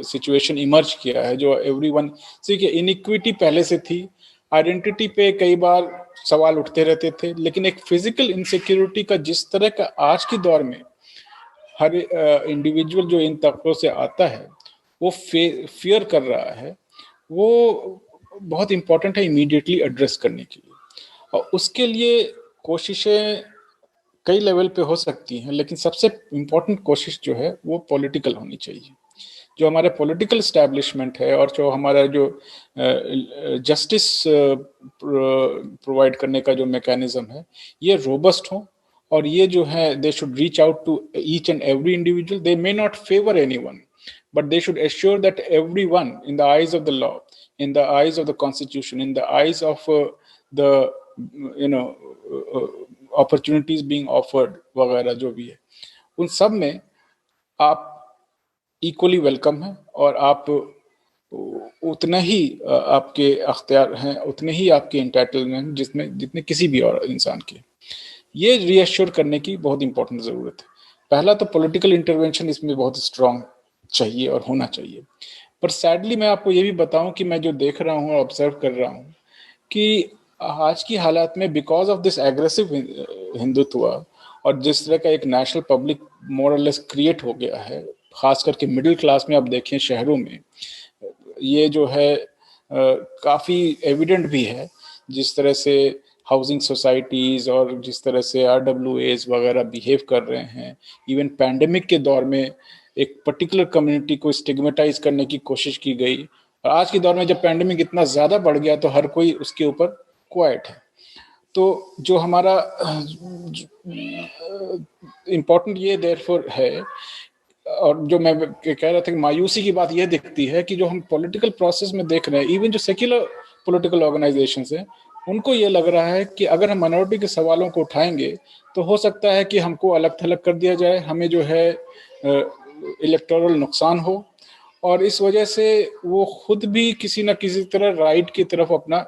सिचुएशन इमर्ज किया है, जो एवरीवन देखिए इनइक्विटी पहले से थी, आइडेंटिटी पे कई बार सवाल उठते रहते थे, लेकिन एक फिजिकल इनसिक्योरिटी का जिस तरह का आज के दौर में हर इंडिविजुअल जो इन तबकों से आता है वो फियर कर रहा है, वो बहुत इंपॉर्टेंट है इमीडिएटली एड्रेस करने के लिए। और उसके लिए कोशिशें कई लेवल पे हो सकती हैं, लेकिन सबसे इम्पोर्टेंट कोशिश जो है वो पॉलिटिकल होनी चाहिए। जो हमारे पॉलिटिकल एस्टैब्लिशमेंट है और जो हमारा जो जस्टिस प्रोवाइड करने का जो मैकेनिज्म है ये रोबस्ट हो, और ये जो है they should reach out to each and every individual. They may not favour anyone but they should assure that everyone, in the eyes of the law, in the eyes of the constitution, in the eyes of the opportunities being offered वगैरह जो भी है, उन सब में आप equally welcome हैं और आप उतना ही आपके अख्तियार हैं, उतने ही आपके इंटाइटलमेंट जिसमें जितने किसी भी और इंसान के। ये रीअश्योर करने की बहुत इंपॉर्टेंट ज़रूरत है। पहला तो पॉलिटिकल इंटरवेंशन इसमें बहुत स्ट्रांग चाहिए और होना चाहिए। पर सैडली मैं आपको ये भी बताऊं कि मैं जो देख रहा हूँ और ऑब्जर्व कर रहा हूँ कि आज की हालात में because of this aggressive Hindutva और जिस तरह का एक नेशनल पब्लिक मोर और लेस क्रिएट हो गया है, खास करके मिडिल क्लास में आप देखें शहरों में, ये जो है काफ़ी एविडेंट भी है जिस तरह से हाउसिंग सोसाइटीज़ और जिस तरह से RWAs वगैरह बिहेव कर रहे हैं। इवन पैंडेमिक के दौर में एक पर्टिकुलर कम्युनिटी को स्टिग्मेटाइज करने की कोशिश की गई, और आज के दौर में जब पैंडेमिक इतना ज़्यादा बढ़ गया तो हर कोई उसके ऊपर क्वाइट है। तो जो हमारा इम्पोर्टेंट ये देयरफॉर है और जो मैं कह रहा था कि मायूसी की बात यह दिखती है कि जो हम पॉलिटिकल प्रोसेस में देख रहे हैं, इवन जो सेक्युलर पॉलिटिकल ऑर्गेनाइजेशंस हैं, उनको ये लग रहा है कि अगर हम माइनॉरिटी के सवालों को उठाएंगे तो हो सकता है कि हमको अलग थलग कर दिया जाए, हमें जो है इलेक्टोरल नुकसान हो, और इस वजह से वो खुद भी किसी न किसी तरह राइट की तरफ अपना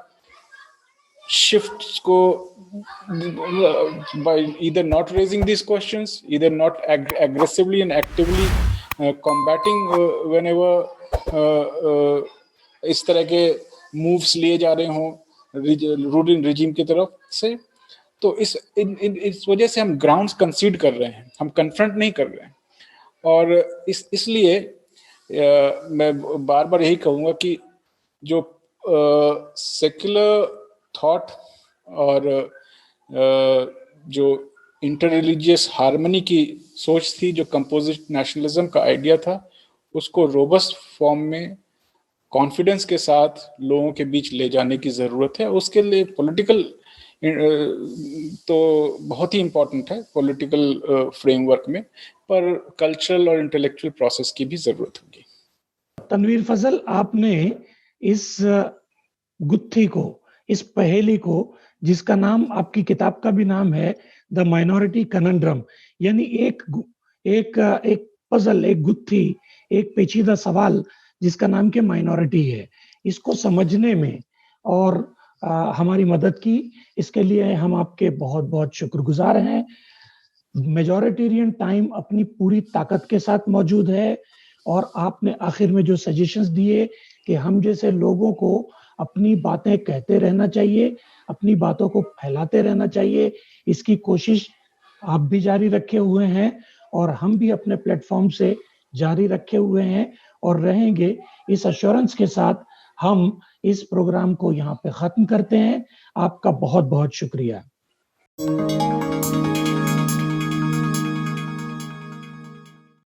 शिफ्ट को by either not raising these questions, either not aggressively and actively combating whenever इस तरह के मूव्स लिए जा रहे हों रूलिंग रिजीम की तरफ से, तो इस वजह से हम ग्राउंड्स कंसीड कर रहे हैं, हम कन्फ्रंट नहीं कर रहे हैं। और इसलिए मैं बार बार यही कहूँगा कि जो सेक्युलर थॉट और जो इंटर रिलीजियस हार्मनी की सोच थी, जो कंपोजिट नेशनलिज्म का आइडिया था, उसको रोबस्ट फॉर्म में कॉन्फिडेंस के साथ लोगों के बीच ले जाने की ज़रूरत है। उसके लिए पॉलिटिकल तो बहुत ही इम्पोर्टेंट है पॉलिटिकल फ्रेमवर्क में, पर कल्चरल और इंटेलेक्चुअल प्रोसेस की भी ज़रूरत होगी। तनवीर फजल, आपने इस गुत्थी को, इस पहेली को, जिसका नाम आपकी किताब का भी नाम है द माइनॉरिटी कनंड्रम, यानी एक पजल, एक गुत्थी, एक पेचीदा सवाल जिसका नाम के माइनॉरिटी है, इसको समझने में और हमारी मदद की, इसके लिए हम आपके बहुत बहुत शुक्रगुजार हैं। मेजॉरिटेरियन टाइम अपनी पूरी ताकत के साथ मौजूद है, और आपने आखिर में जो सजेशंस दिए कि हम जैसे लोगों को अपनी बातें कहते रहना चाहिए, अपनी बातों को फैलाते रहना चाहिए, इसकी कोशिश आप भी जारी रखे हुए हैं और हम भी अपने प्लेटफॉर्म से जारी रखे हुए हैं और रहेंगे। इस एश्योरेंस के साथ हम इस प्रोग्राम को यहाँ पे खत्म करते हैं। आपका बहुत बहुत शुक्रिया।